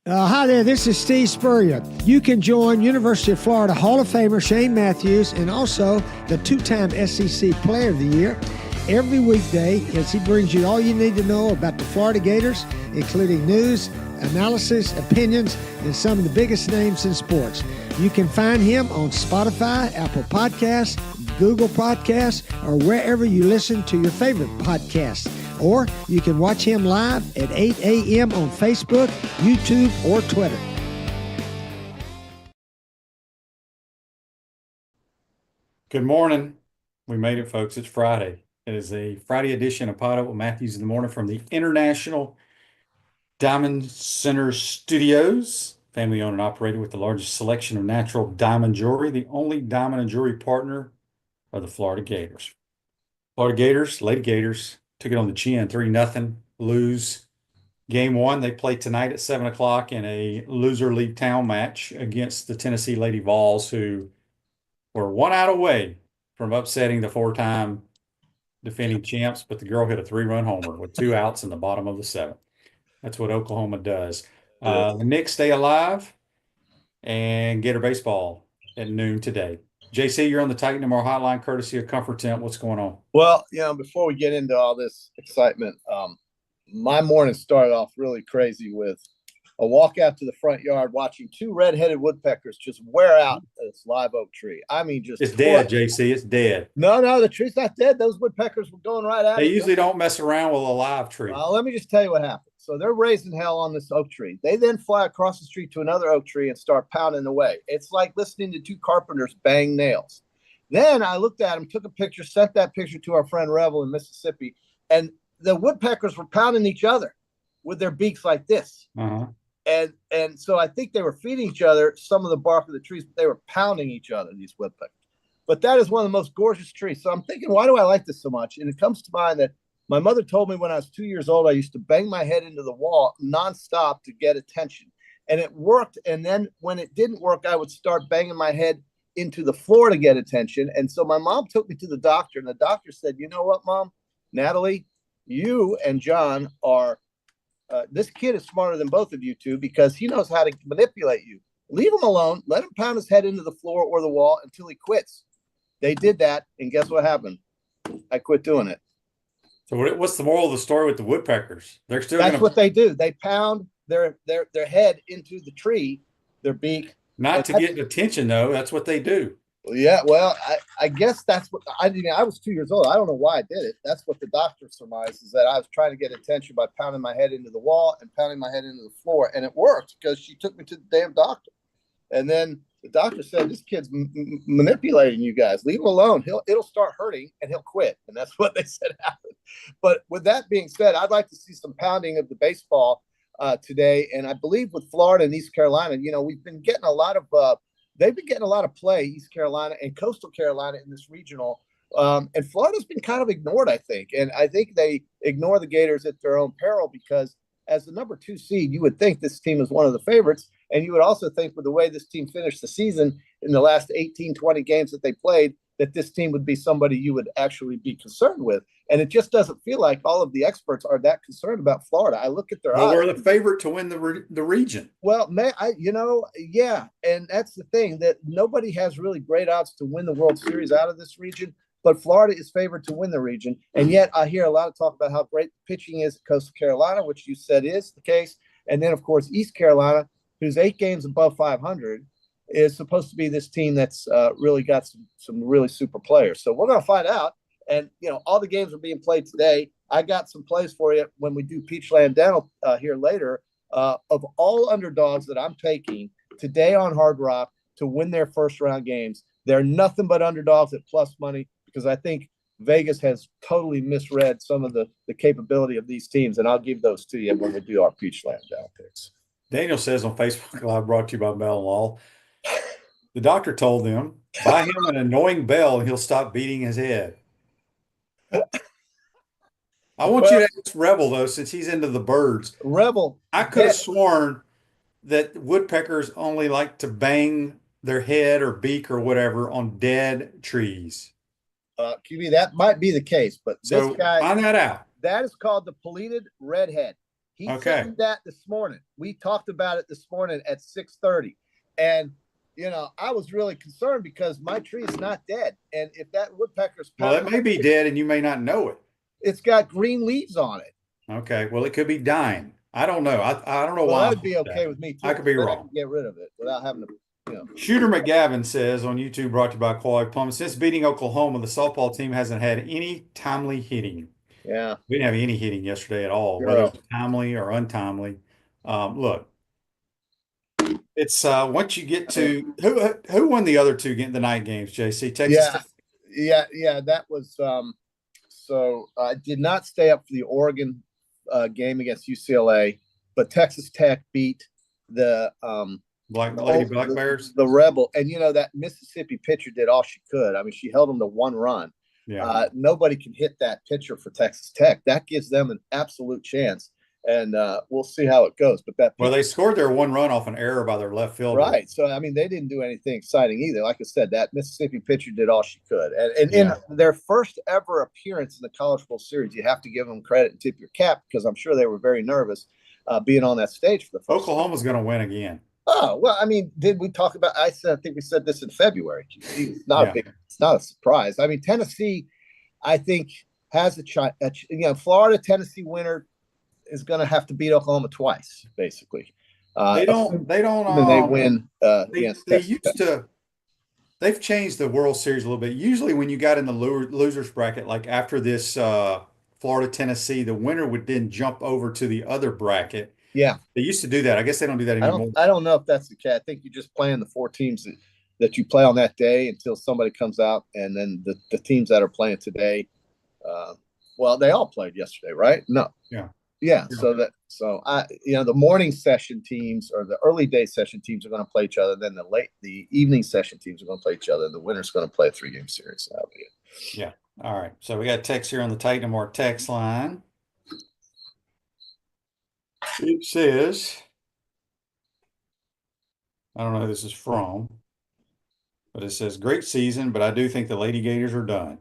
Hi there, this is Steve Spurrier. You can join University of Florida Hall of Famer Shane Matthews and also the two-time SEC Player of the Year every weekday as he brings you all you need to know about the Florida Gators, including news, analysis, opinions, and some of the biggest names in sports. You can find him on Spotify, Apple Podcasts, Google Podcasts, or wherever you listen to your favorite podcasts. Or you can watch him live at 8 a.m. on Facebook, YouTube, or Twitter. Good morning. We made it, folks. It's Friday. It is a Friday edition of PodUp with Matthews in the morning from the International Diamond Center Studios. Family owned and operated with the largest selection of natural diamond jewelry, the only diamond and jewelry partner of the Florida Gators. Florida Gators, Lady Gators, took it on the chin, 3-0, lose game one. They play tonight at 7 o'clock in a loser leave town match against the Tennessee Lady Vols, who were one out away from upsetting the four-time defending champs, but the girl hit a 3-run homer with 2 outs in the bottom of the 7th. That's what Oklahoma does. The Knicks stay alive, and Gator baseball at noon today. JC, you're on the Titan Tomorrow hotline, courtesy of Comfort Tent. What's going on? Well, before we get into all this excitement, my morning started off really crazy with a walk out to the front yard watching 2 red-headed woodpeckers just wear out this live oak tree. I mean, just it's dead, JC. It's dead. No, the tree's not dead. Those woodpeckers were going right at it. They usually don't mess around with a live tree. Well, let me just tell you what happened. So they're raising hell on this oak tree. They then fly across the street to another oak tree and start pounding away. It's like listening to 2 carpenters bang nails. Then I looked at them, took a picture, sent that picture to our friend Revel in Mississippi, and the woodpeckers were pounding each other with their beaks like this. Uh-huh. And so I think they were feeding each other some of the bark of the trees, but they were pounding each other, these woodpeckers. But that is one of the most gorgeous trees. So I'm thinking, why do I like this so much? And it comes to mind that my mother told me when I was 2 years old, I used to bang my head into the wall nonstop to get attention. And it worked. And then when it didn't work, I would start banging my head into the floor to get attention. And so my mom took me to the doctor, and the doctor said, you know what, Mom? Natalie, you and John are this kid is smarter than both of you two because he knows how to manipulate you. Leave him alone. Let him pound his head into the floor or the wall until he quits. They did that, and guess what happened? I quit doing it. So what's the moral of the story with the woodpeckers? They're still That's what they do. They pound their head into the tree, their beak. Not to get attention, though. That's what they do. Yeah, well, I guess that's what I mean. I was 2 years old. I don't know why I did it. That's what the doctor surmised, is that I was trying to get attention by pounding my head into the wall and pounding my head into the floor. And it worked because she took me to the damn doctor. And then the doctor said, this kid's manipulating you guys. Leave him alone. It'll start hurting and he'll quit. And that's what they said happened. But with that being said, I'd like to see some pounding of the baseball today. And I believe with Florida and East Carolina, we've been getting a lot of they've been getting a lot of play, East Carolina and Coastal Carolina in this regional. And Florida's been kind of ignored, I think. And I think they ignore the Gators at their own peril because as the number 2 seed, you would think this team is one of the favorites. And you would also think with the way this team finished the season in the last 18, 20 games that they played, that this team would be somebody you would actually be concerned with. And it just doesn't feel like all of the experts are that concerned about Florida. I look at their odds. We're the favorite to win the region. Well, yeah. And that's the thing, that nobody has really great odds to win the World Series out of this region, but Florida is favored to win the region. And yet I hear a lot of talk about how great the pitching is at Coastal Carolina, which you said is the case. And then, of course, East Carolina, who's 8 games above 500, is supposed to be this team that's really got some really super players. So we're going to find out. And, all the games are being played today. I got some plays for you when we do Peachland Dental here later of all underdogs that I'm taking today on Hard Rock to win their first round games. They're nothing but underdogs at plus money because I think Vegas has totally misread some of the capability of these teams. And I'll give those to you when we do our Peachland Dental picks. Daniel says on Facebook Live, brought to you by Bell & Law, the doctor told them, buy him an annoying bell and he'll stop beating his head. I want you to ask Rebel, though, since he's into the birds. Rebel. I could have sworn that woodpeckers only like to bang their head or beak or whatever on dead trees. QB, that might be the case, but So this guy, find that out. that is called the Pelleted Redhead. He Okay. sent me that this morning. We talked about it this morning at 6:30. And, I was really concerned because my tree is not dead. And if that woodpecker's Well, it may be dead and you may not know it. it's got green leaves on it. Okay. Well, it could be dying. I don't know. I don't know Well, why. that'd be okay with me too. I could be Then I wrong. can get rid of it without having to, Shooter McGavin says on YouTube, brought to you by Quality Plumbing, since beating Oklahoma, the softball team hasn't had any timely hitting. Yeah. We didn't have any hitting yesterday at all, whether it was timely or untimely. Look, it's once you get to who won the other two the night games, JC? Texas. Yeah. That was so I did not stay up for the Oregon game against UCLA, but Texas Tech beat the Lady Black Bears, the Rebel, and that Mississippi pitcher did all she could. I mean, she held them to one run. Yeah. Nobody can hit that pitcher for Texas Tech. That gives them an absolute chance, and we'll see how it goes. But they scored their one run off an error by their left fielder. Right. So I mean, they didn't do anything exciting either. Like I said, that Mississippi pitcher did all she could, and in their first ever appearance in the College World Series, you have to give them credit and tip your cap because I'm sure they were very nervous being on that stage for the first Oklahoma's going to win again. Oh, well, I mean, did we talk about, I think we said this in February. It's not it's not a surprise. I mean, Tennessee, I think, has a shot. Florida, Tennessee winner is going to have to beat Oklahoma twice, basically. They win against Texas. They've changed the World Series a little bit. Usually when you got in the losers bracket, like after this Florida, Tennessee, the winner would then jump over to the other bracket. Yeah. They used to do that. I guess they don't do that anymore. I don't know if that's the case. I think you're just playing the 4 teams that you play on that day until somebody comes out, and then the teams that are playing today, they all played yesterday, right? No. Yeah. So the morning session teams or the early day session teams are going to play each other. Then the evening session teams are going to play each other. And the winner's going to play a 3-game series. That'll be it. Yeah. All right. So we got a text here on the Titan More text line. It says, I don't know who this is from, but it says, great season, but I do think the Lady Gators are done.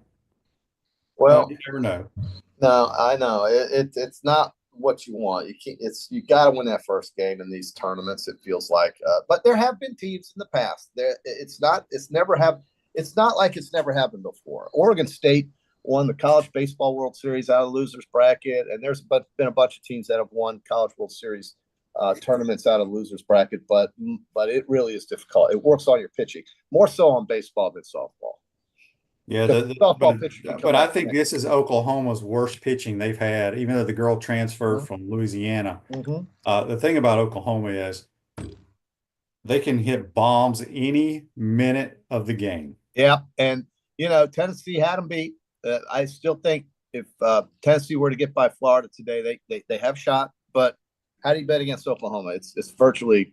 Well, you never know. No, I know it's not what you want. You got to win that first game in these tournaments. It feels like, but there have been teams in the past. It's not like it's never happened before. Oregon State won the College Baseball World Series out of the losers bracket, and there's been a bunch of teams that have won College World Series tournaments out of the losers bracket. But it really is difficult. It works on your pitching more so on baseball than softball. Yeah, softball pitching. But I think this is Oklahoma's worst pitching they've had, even though the girl transferred from Louisiana. The thing about Oklahoma is they can hit bombs any minute of the game. Yeah, and Tennessee had them beat. I still think if Tennessee were to get by Florida today, they have shot. But how do you bet against Oklahoma? It's virtually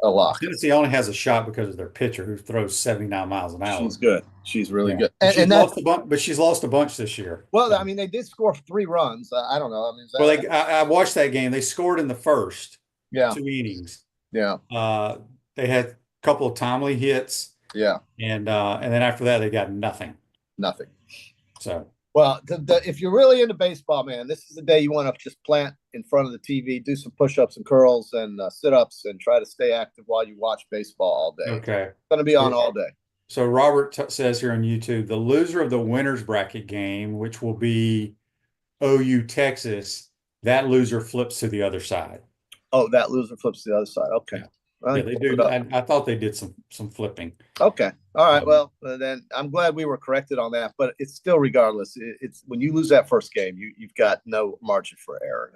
a lock. Tennessee only has a shot because of their pitcher who throws 79 miles an hour. She's good. She's really good. But she's lost a bunch this year. Well, I mean, they did score 3 runs. I don't know. I mean, I watched that game. They scored in the first 2 innings. Yeah. They had a couple of timely hits. Yeah. And then after that, they got nothing. Nothing. So. Well, if you're really into baseball, man, this is the day you want to just plant in front of the TV, do some push-ups and curls and sit-ups, and try to stay active while you watch baseball all day. Okay. It's going to be on all day. So Robert says here on YouTube, the loser of the winners bracket game, which will be OU Texas, that loser flips to the other side. Oh, that loser flips to the other side. Okay. Yeah, they do. I thought they did some flipping. Okay. All right. Well, then I'm glad we were corrected on that, but it's still, regardless, it's when you lose that first game, you've got no margin for error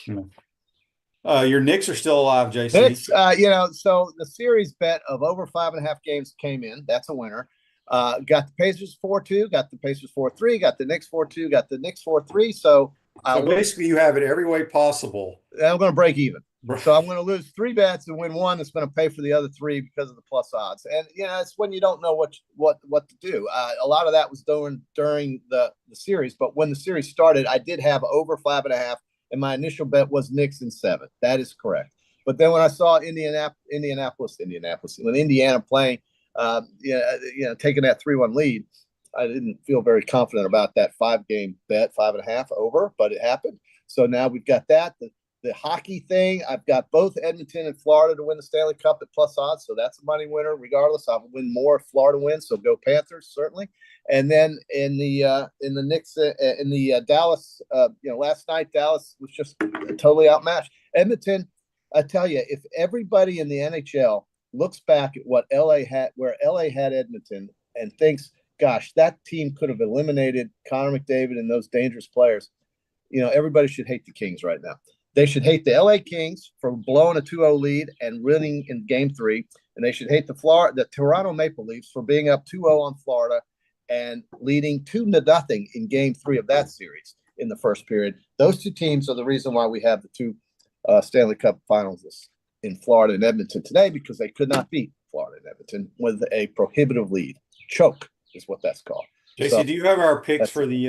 now. Your Knicks are still alive, Jason. Knicks, so the series bet of over 5.5 games came in. That's a winner. Got the Pacers 4-2, got the Pacers 4-3, got the Knicks 4-2, got the Knicks 4-3. So basically, you have it every way possible. I'm going to break even. So I'm going to lose 3 bets and win 1 that's going to pay for the other 3 because of the plus odds. And it's when you don't know what to do. A lot of that was during the series, but when the series started, I did have over 5.5, and my initial bet was Knicks in 7. That is correct. But then when I saw Indianapolis, when Indiana playing, taking that 3-1 lead, I didn't feel very confident about that 5-game bet, 5.5 over, but it happened. So now we've got that. The hockey thing, I've got both Edmonton and Florida to win the Stanley Cup at plus odds, so that's a money winner. Regardless, I'll win more if Florida wins. So go Panthers, certainly. And then in the Knicks in the Dallas, last night Dallas was just totally outmatched. Edmonton, I tell you, if everybody in the NHL looks back at what where LA had Edmonton, and thinks, gosh, that team could have eliminated Connor McDavid and those dangerous players, everybody should hate the Kings right now. They should hate the LA Kings for blowing a 2-0 lead and winning in game 3. And they should hate the Toronto Maple Leafs for being up 2-0 on Florida and leading 2-0 in game 3 of that series in the first period. Those two teams are the reason why we have the two Stanley Cup finals in Florida and Edmonton today, because they could not beat Florida and Edmonton with a prohibitive lead. Choke is what that's called. JC, so, do you have our picks for the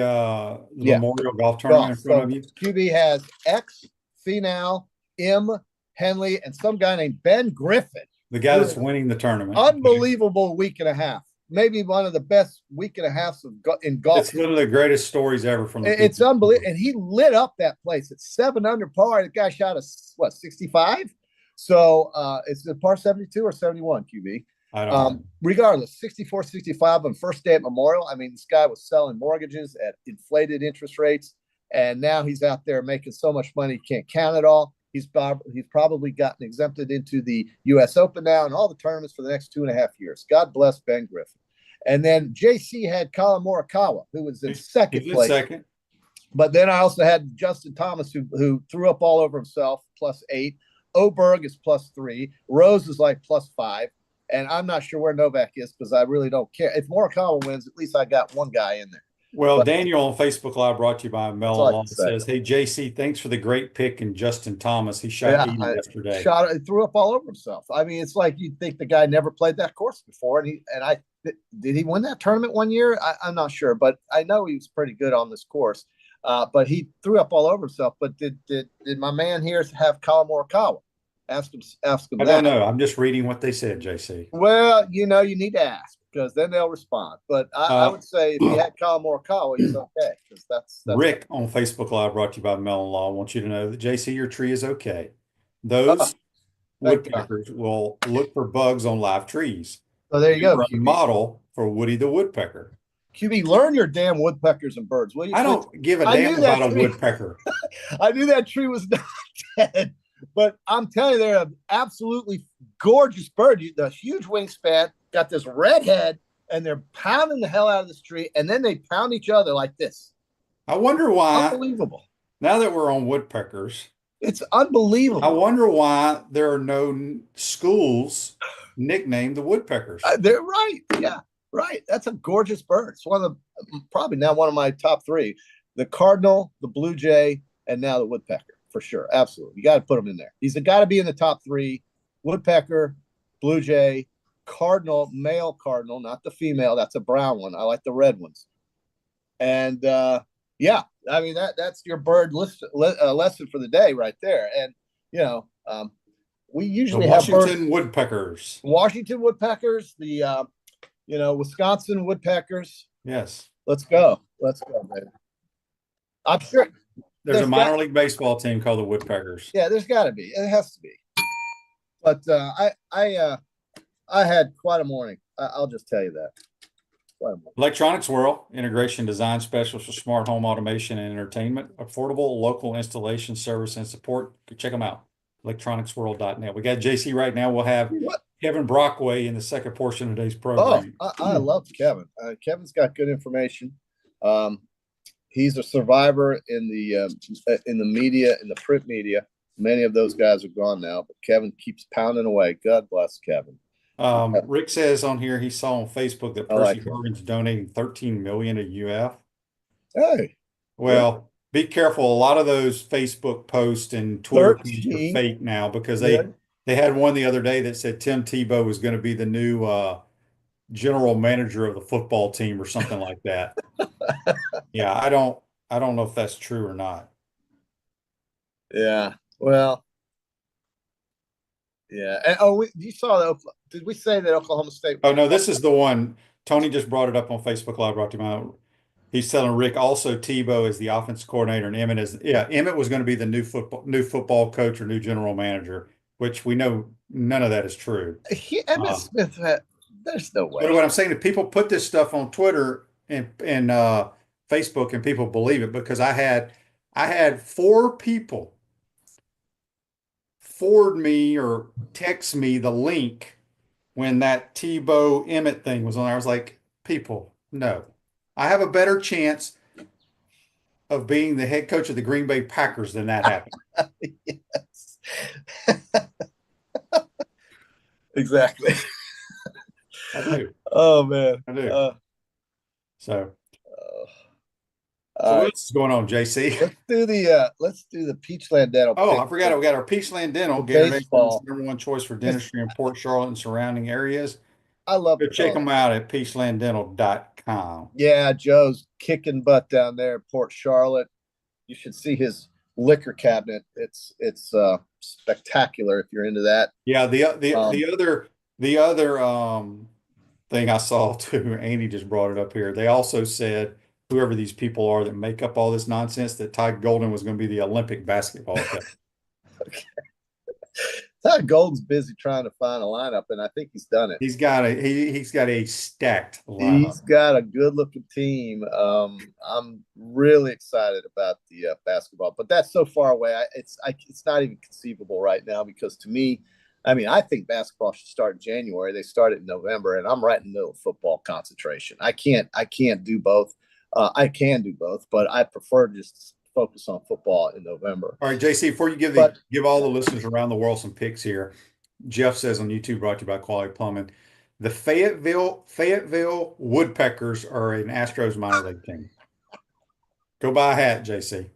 Memorial Golf Tournament in front of you? QB has X, Finau, M, Henley, and some guy named Ben Griffin. The guy that's winning the tournament. Unbelievable week and a half. Maybe one of the best week and a half in golf. It's one of the greatest stories ever from the It's unbelievable. And he lit up that place at 7 under par. The guy shot 65? So it's a par 72 or 71, QB. I don't know. Regardless, 64, 65 on first day at Memorial. I mean, this guy was selling mortgages at inflated interest rates. And now he's out there making so much money, he can't count it all. He's probably gotten exempted into the U.S. Open now and all the tournaments for the next 2.5 years. God bless Ben Griffin. And then JC had Colin Morikawa, who was in second place. But then I also had Justin Thomas, who threw up all over himself, +8. Oberg is +3. Rose is like +5. And I'm not sure where Novak is because I really don't care. If Morikawa wins, at least I got one guy in there. Well, Daniel on Facebook Live, brought to you by Mellon Law, says, "Hey JC, thanks for the great pick in Justin Thomas. He shot 80 yesterday. Threw up all over himself. I mean, it's like you'd think the guy never played that course before. Did he win that tournament one year? I'm not sure, but I know he was pretty good on this course. But he threw up all over himself. But did my man here have Colin Morikawa? Ask him. I don't know. I'm just reading what they said, JC. Well, you need to ask, because then they'll respond. But I would say if you had Colin Morikawa, he's okay. Because that's Rick on Facebook Live, brought to you by Mellon Law. I want you to know that, JC, your tree is okay. Those woodpeckers will look for bugs on live trees. So there you go. A model for Woody the woodpecker. QB, learn your damn woodpeckers and birds, will you? I don't give a damn about a woodpecker. I knew that tree was not dead. But I'm telling you, they're an absolutely gorgeous bird. The huge wingspan, got this red head, and they're pounding the hell out of this tree, and then they pound each other like this. I wonder why. Unbelievable. Now that we're on woodpeckers, it's unbelievable. I wonder why there are no schools nicknamed the woodpeckers. They're right. Yeah, right. That's a gorgeous bird. It's probably now one of my top 3. The cardinal, the blue jay, and now the woodpecker. For sure. Absolutely. You got to put him in there. He's got to be in the top 3. Woodpecker, blue jay, cardinal, male cardinal, not the female. That's a brown one. I like the red ones. And yeah, I mean, that's your bird lesson for the day right there. And, we usually have Washington woodpeckers. Washington woodpeckers, the, Wisconsin woodpeckers. Yes. Let's go, baby. I'm sure. There's a minor league baseball team called the Woodpeckers. Yeah, there's got to be. It has to be. But I had quite a morning. I'll just tell you that. Electronics World, integration design specialist for smart home automation and entertainment, affordable local installation service and support. Check them out. electronicsworld.net. We got JC right now. We'll have Kevin Brockway in the second portion of today's program. Oh, I love Kevin. Kevin's got good information. He's a survivor in the media, in the print media. Many of those guys are gone now, but Kevin keeps pounding away. God bless Kevin. Rick says on here he saw on Facebook that Percy Harvin's donating $13 million to UF. Hey, well, be careful. A lot of those Facebook posts and Twitter feeds are fake now, because they had one the other day that said Tim Tebow was going to be the new general manager of the football team or something like that. Yeah, I don't know if that's true or not. Yeah. Well, yeah. And, you saw did we say that Oklahoma State? Oh no, this is the one. Tony just brought it up on Facebook Live. Brought to him out. He's telling Rick also Tebow is the offensive coordinator and Emmett was going to be the new football coach or new general manager, which we know none of that is true. Emmitt Smith, there's no way. But what I'm saying is people put this stuff on Twitter and Facebook and people believe it because I had 4 people forward me or text me the link when that Tebow Emmett thing was on there. I was like, people, no. I have a better chance of being the head coach of the Green Bay Packers than that happened. Yes. Exactly. I do. Oh man. I do. So right. what's going on, JC? Let's do the Peachland Dental. Oh, I forgot it. We got our Peachland Dental, Gator Nation's #1 choice for dentistry in Port Charlotte and surrounding areas. I love Go check them out at peachlanddental.com. Yeah, Joe's kicking butt down there in Port Charlotte. You should see his liquor cabinet. It's spectacular if you're into that. Yeah, the other thing I saw too, Andy just brought it up here. They also said whoever these people are that make up all this nonsense that Ty Golden was going to be the Olympic basketball coach. Okay. Ty Golden's busy trying to find a lineup, and I think he's done it. He's got a stacked lineup. He's got a good-looking team. I'm really excited about the basketball, but that's so far away. It's not even conceivable right now because to me, I mean, I think basketball should start in January. They start it in November, and I'm right in the middle of football concentration. I can't do both. I can do both, but I prefer to just focus on football in November. All right, JC, before you give all the listeners around the world some picks here, Jeff says on YouTube, brought to you by Quality Plumbing, the Fayetteville Woodpeckers are an Astros minor league team. Go buy a hat, JC.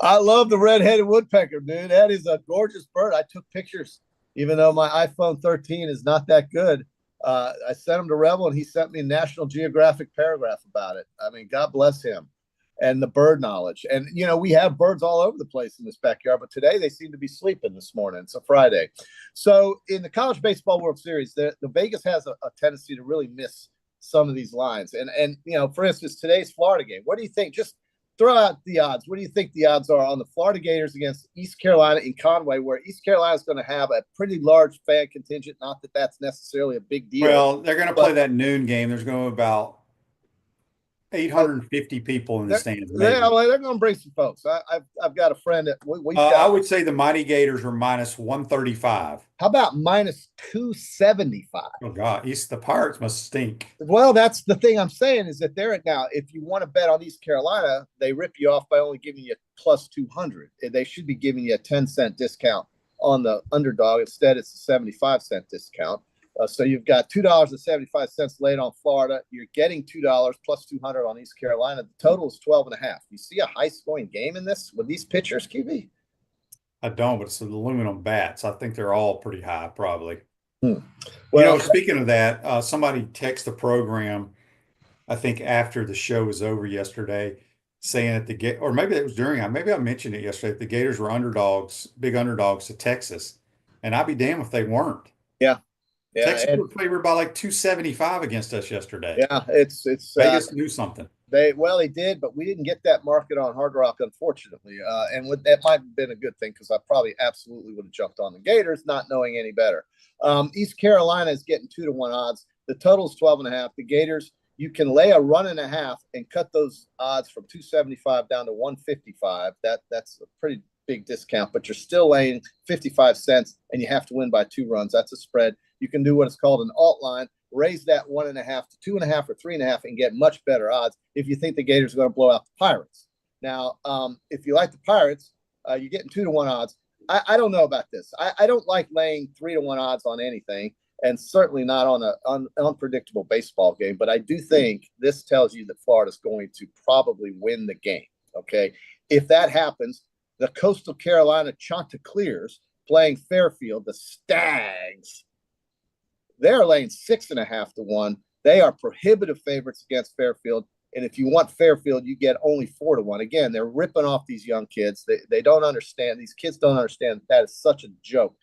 I love the red-headed woodpecker, dude. That is a gorgeous bird. I took pictures, even though my iPhone 13 is not that good. I sent him to Rebel, and he sent me a National Geographic paragraph about it. I mean, God bless him and the bird knowledge. And, you know, we have birds all over the place in this backyard, but today they seem to be sleeping this morning. It's a Friday. So in the College Baseball World Series, the Vegas has a tendency to really miss some of these lines. And you know, for instance, today's Florida game, what do you think? Just throw out the odds. What do you think the odds are on the Florida Gators against East Carolina in Conway, where East Carolina is going to have a pretty large fan contingent? Not that that's necessarily a big deal. Well, they're going to play that noon game. There's going to be about 850 people in the stands. They're going to bring some folks. I've got a friend that I would say the Mighty Gators are minus 135. How about minus 275? Oh God, the Pirates must stink. Well, that's the thing I'm saying is that they're now. If you want to bet on East Carolina, they rip you off by only giving you plus 200. They should be giving you a 10-cent discount on the underdog. Instead, it's a 75-cent discount. So you've got $2.75 laid on Florida. You're getting $2 plus 200 on East Carolina. The total is 12.5. You see a high-scoring game in this with these pitchers, QB? I don't, but it's the aluminum bats. I think they're all pretty high, probably. Well, you know, speaking of that, somebody texted the program, I think after the show was over yesterday, saying that or maybe it was maybe I mentioned it yesterday, the Gators were big underdogs to Texas. And I'd be damned if they weren't. Yeah. Yeah, Texas were favored by like 275 against us yesterday. Yeah, it's Vegas knew something. They did, but we didn't get that market on Hard Rock, unfortunately. And that might have been a good thing because I probably absolutely would have jumped on the Gators, not knowing any better. East Carolina is getting 2-1 odds. The total is 12.5. The Gators, you can lay a 1.5 and cut those odds from 275 down to 155. That's a pretty big discount, but you're still laying 55 cents, and you have to win by 2 runs. That's a spread. You can do what is called an alt line, raise that 1.5 to 2.5 or 3.5 and get much better odds if you think the Gators are going to blow out the Pirates. Now, if you like the Pirates, you're getting 2-1 odds. I don't know about this. I don't like laying 3-1 odds on anything, and certainly not on an unpredictable baseball game. But I do think this tells you that Florida's going to probably win the game. Okay, if that happens, the Coastal Carolina Chanticleers playing Fairfield, the Stags. They're laying 6.5 to 1. They are prohibitive favorites against Fairfield. And if you want Fairfield, you get only 4 to 1. Again, they're ripping off these young kids. They don't understand. These kids don't understand that is such a joke.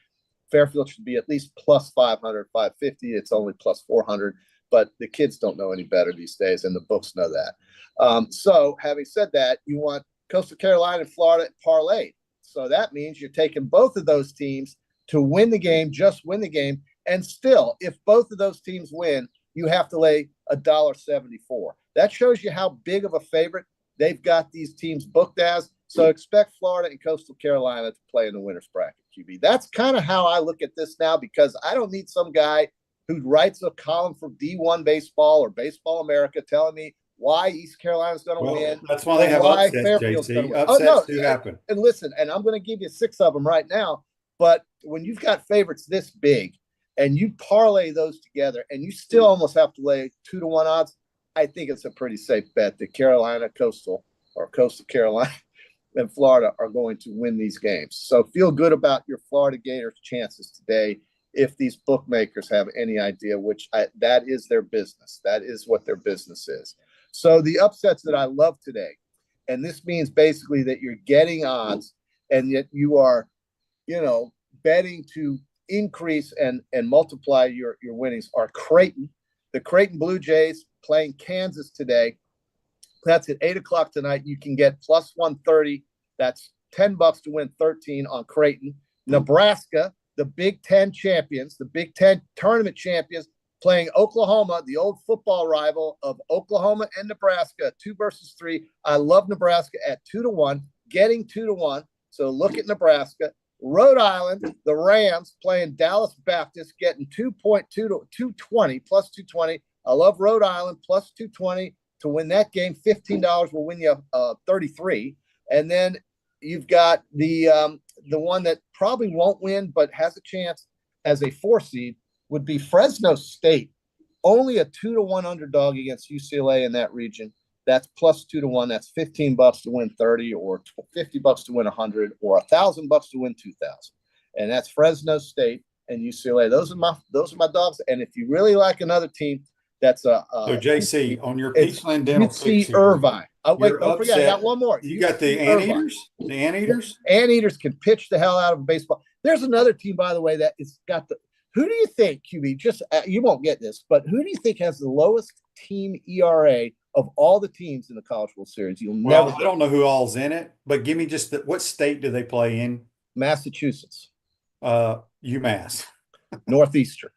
Fairfield should be at least plus 500, 550. It's only plus 400. but the kids don't know any better these days, and the books know that. So having said that, you want Coastal Carolina and Florida parlay. So that means you're taking both of those teams to win the game, just win the game. And still, if both of those teams win, you have to lay $1.74. That shows you how big of a favorite they've got these teams booked as. So expect Florida and Coastal Carolina to play in the winner's bracket, QB. That's kind of how I look at this now, because I don't need some guy who writes a column for D1 Baseball or Baseball America telling me why East Carolina's going to win. That's why they have upsets, JC. Upsets do happen. And listen, and I'm going to give you 6 of them right now. But when you've got favorites this big and you parlay those together and you still almost have to lay 2-to-1 odds, I think it's a pretty safe bet that Carolina, Coastal Carolina and Florida are going to win these games. So feel good about your Florida Gators chances today if these bookmakers have any idea, that is their business. That is what their business is. So the upsets that I love today, and this means basically that you're getting odds and yet you are, betting to increase and multiply your winnings, are Creighton. The Creighton Blue Jays playing Kansas today. That's at 8:00 tonight. You can get plus 130. That's $10 to win 13 on Creighton. Nebraska, the Big Ten champions, the Big Ten tournament champions, playing Oklahoma, the old football rival of Oklahoma and Nebraska, 2 versus 3. I love Nebraska at 2-to-1, getting 2-to-1. So look at Nebraska. Rhode Island, the Rams playing Dallas Baptist, getting 2.2 to 220, plus 220. I love Rhode Island, plus 220 to win that game. $15 will win you 33. And then you've got the one that probably won't win but has a chance as a 4 seed would be Fresno State, only a 2-to-1 underdog against UCLA in that region. That's plus 2-to-1. That's $15 to win 30, or $50 to win 100, or $1,000 to win 2,000. And that's Fresno State and UCLA. Those are my dogs. And if you really like another team, that's so JC on your Peachland Dental UC Irvine. Oh wait, don't forget, I got one more. You got the Anteaters. The Anteaters. Anteaters can pitch the hell out of baseball. There's another team, by the way, that is got the. Who do you think, QB? Just you won't get this, but who do you think has the lowest team ERA of all the teams in the College World Series? You'll never. I don't know who all's in it, but give me just what state do they play in? Massachusetts. UMass. Northeastern.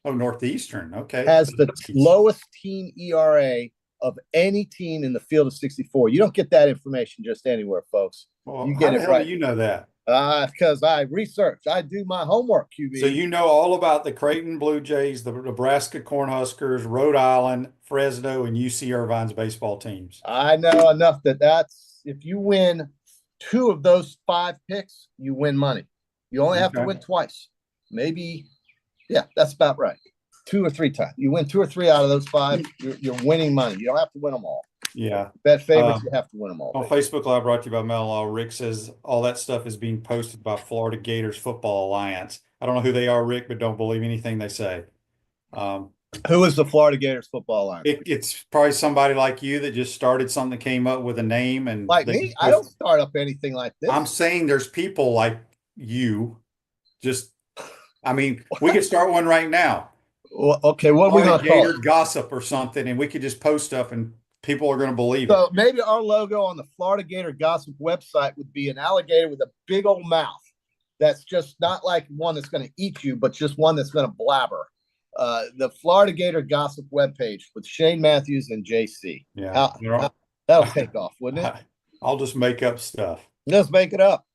Oh, Northeastern. Okay. Has the lowest team ERA of any team in the field of 64. You don't get that information just anywhere, folks. Well, you get it right. Do you know that? Because I research. I do my homework, QB. So you know all about the Creighton Blue Jays, the Nebraska Cornhuskers, Rhode Island, Fresno, and UC Irvine's baseball teams. I know enough that's if you win 2 of those 5 picks, you win money. You only have to win twice. Maybe, yeah, that's about right. 2 or 3 times. You win 2 or 3 out of those 5, you're winning money. You don't have to win them all. Yeah. Bet favorites, you have to win them all. On Facebook Live, brought to you by Mel Law, Rick says all that stuff is being posted by Florida Gators Football Alliance. I don't know who they are, Rick, but don't believe anything they say. Who is the Florida Gators Football Alliance? It's probably somebody like you that just started something, came up with a name. And like me? I don't start up anything like this. I'm saying there's people like you. We could start one right now. Well, okay, what are we going to call it? Gossip or something, and we could just post stuff and people are going to believe it. So maybe our logo on the Florida Gator Gossip website would be an alligator with a big old mouth. That's just not like one that's going to eat you, but just one that's going to blabber. The Florida Gator Gossip webpage with Shane Matthews and JC. Yeah. That'll take off, wouldn't it? I'll just make up stuff. Just make it up.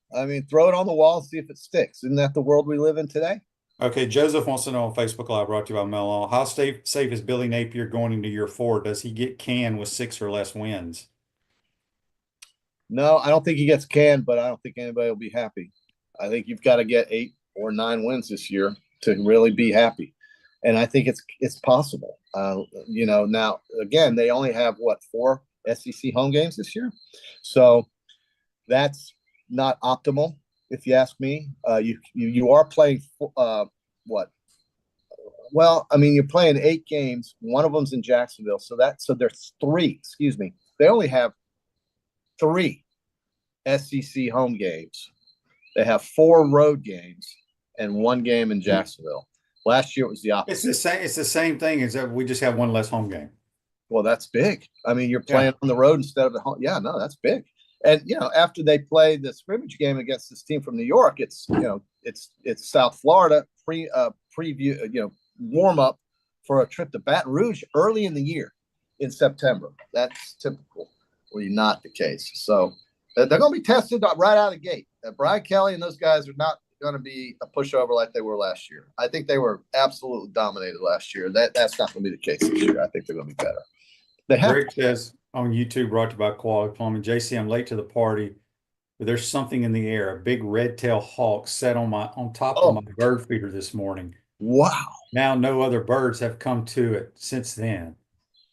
Throw it on the wall and see if it sticks. Isn't that the world we live in today? Okay, Joseph wants to know on Facebook Live, brought to you by Melon, how safe is Billy Napier going into year 4? Does he get canned with 6 or less wins? No, I don't think he gets canned, but I don't think anybody will be happy. I think you've got to get 8 or 9 wins this year to really be happy. And I think it's possible. Now, again, they only have, 4 SEC home games this year? So that's not optimal. If you ask me, you are playing what? Well, you're playing 8 games. One of them's in Jacksonville, so there's 3. Excuse me. They only have 3 SEC home games. They have 4 road games and 1 game in Jacksonville. Last year it was the It's opposite. the same. It's the same thing as that we just have one less home game. Well, that's big. I mean, you're playing on the road instead of at home. Yeah, no, that's big. And after they play the scrimmage game against this team from New York, it's South Florida preview, warm up for a trip to Baton Rouge early in the year in September. That's typical. Not the case. So they're going to be tested right out of the gate. Brian Kelly and those guys are not going to be a pushover like they were last year. I think they were absolutely dominated last year. That's not going to be the case this year. I think they're going to be better. Greg says on YouTube, brought to you by Quality Plumbing, JC, I'm late to the party, but there's something in the air. A big red-tailed hawk set on top of my bird feeder this morning. Wow. Now no other birds have come to it since then.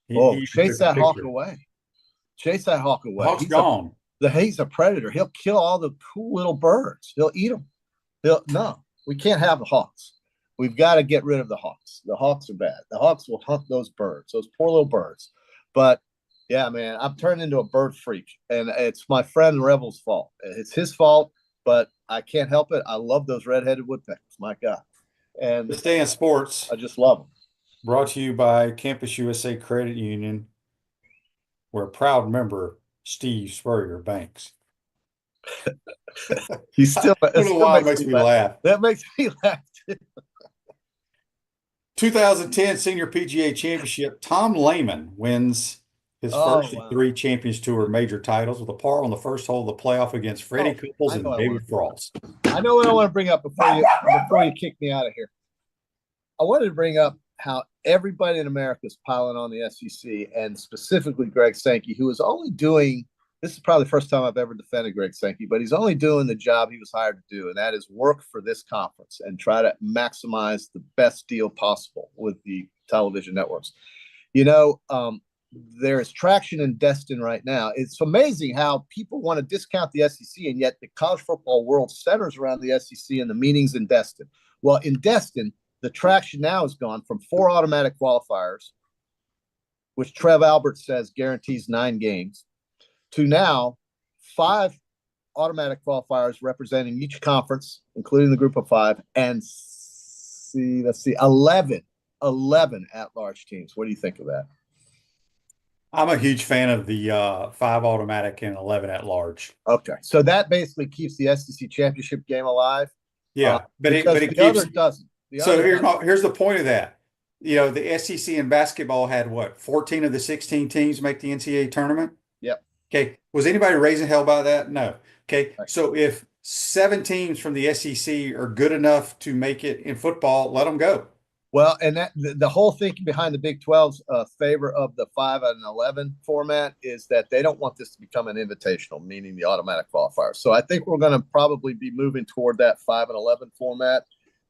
Chase that hawk away. Chase that hawk away. The hawk's gone. He's a predator. He'll kill all the cool little birds. He'll eat them. No, we can't have the hawks. We've got to get rid of the hawks. The hawks are bad. The hawks will hunt those birds, those poor little birds. But yeah, man, I've turned into a bird freak, and it's my friend Rebel's fault. It's his fault, but I can't help it. I love those red-headed woodpeckers. My God. And To stay in sports, I just love them. brought to you by Campus USA Credit Union, where a proud member, Steve Spurrier banks. He's still. I don't know why it makes me laugh. That makes me laugh too. 2010 Senior PGA Championship. Tom Lehman wins his first of 3 Champions Tour major titles with a par on the first hole of the playoff against Freddie Couples and David Frost. I know what I want to bring up before you kick me out of here. I wanted to bring up how everybody in America is piling on the SEC, and specifically Greg Sankey, who is only doing – this is probably the first time I've ever defended Greg Sankey, but he's only doing the job he was hired to do, and that is work for this conference and try to maximize the best deal possible with the television networks. There is traction in Destin right now. It's amazing how people want to discount the SEC, and yet the college football world centers around the SEC and the meetings in Destin. Well, in Destin, the traction now has gone from 4 automatic qualifiers, which Trev Albert says guarantees 9 games, to now 5 automatic qualifiers representing each conference, including the group of 5, and 11 at-large teams. What do you think of that? I'm a huge fan of the 5 automatic and 11 at-large. Okay, so that basically keeps the SEC championship game alive. Yeah, but it keeps. Other doesn't. Here's the point of that. The SEC in basketball had 14 of the 16 teams make the NCAA tournament? Yep. Okay. Was anybody raising hell about that? No. Okay. Right. So if 7 teams from the SEC are good enough to make it in football, let them go. Well, and that the whole thinking behind the Big 12's favor of the 5 and 11 format is that they don't want this to become an invitational, meaning the automatic qualifier. So I think we're going to probably be moving toward that 5 and 11 format.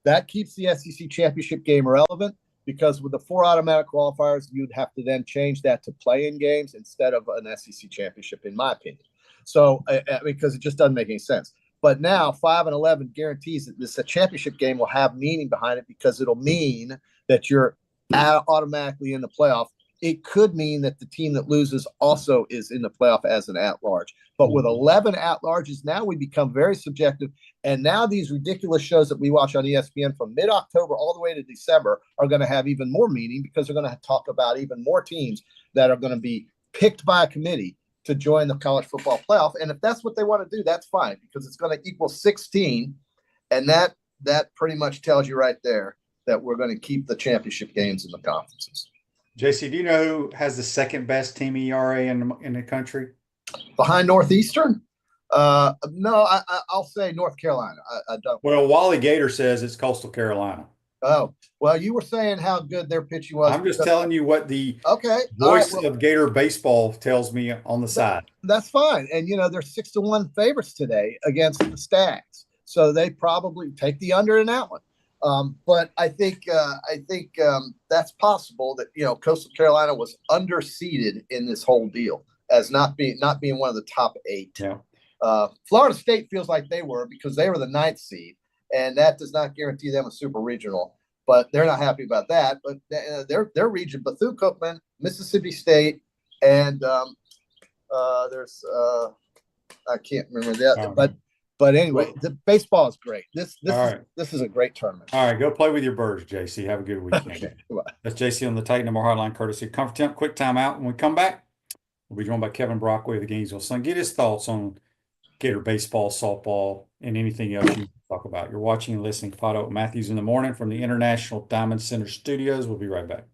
That keeps the SEC championship game relevant, because with the 4 automatic qualifiers, you'd have to then change that to play-in games instead of an SEC championship, in my opinion. So, because it just doesn't make any sense. But now 5 and 11 guarantees that this championship game will have meaning behind it, because it'll mean that you're automatically in the playoff. It could mean that the team that loses also is in the playoff as an at-large. But with 11 at-larges, now we become very subjective. And now these ridiculous shows that we watch on ESPN from mid-October all the way to December are going to have even more meaning, because they're going to talk about even more teams that are going to be picked by a committee to join the college football playoff. And if that's what they want to do, that's fine, because it's going to equal 16. And that pretty much tells you right there that we're going to keep the championship games in the conferences. JC, do you know who has the second best team ERA in the country? Behind Northeastern? No, I'll say North Carolina. I don't. Well, Wally Gator says it's Coastal Carolina. Oh, well, you were saying how good their pitching was. I'm just telling you what the voice of Gator baseball tells me on the side. That's fine. And, they're 6-1 favorites today against the Stags. So they probably take the under in that one. But I think that's possible that, Coastal Carolina was underseeded in this whole deal as not being one of the top 8. Yeah. Florida State feels like they were, because they were the 9th seed, and that does not guarantee them a super regional, but they're not happy about that. But their region, Bethune-Cookman, Mississippi State, and there's I can't remember that, but But anyway, the baseball is great. This is a great tournament. All right, go play with your birds, JC. Have a good weekend. Okay. That's JC on the Titan Number Hotline, courtesy of Comfort Temp. Quick timeout. When we come back, we'll be joined by Kevin Brockway of the Gainesville Sun. Get his thoughts on Gator baseball, softball, and anything else you talk about. You're watching and listening to PodUp with Matthews in the Morning from the International Diamond Center Studios. We'll be right back.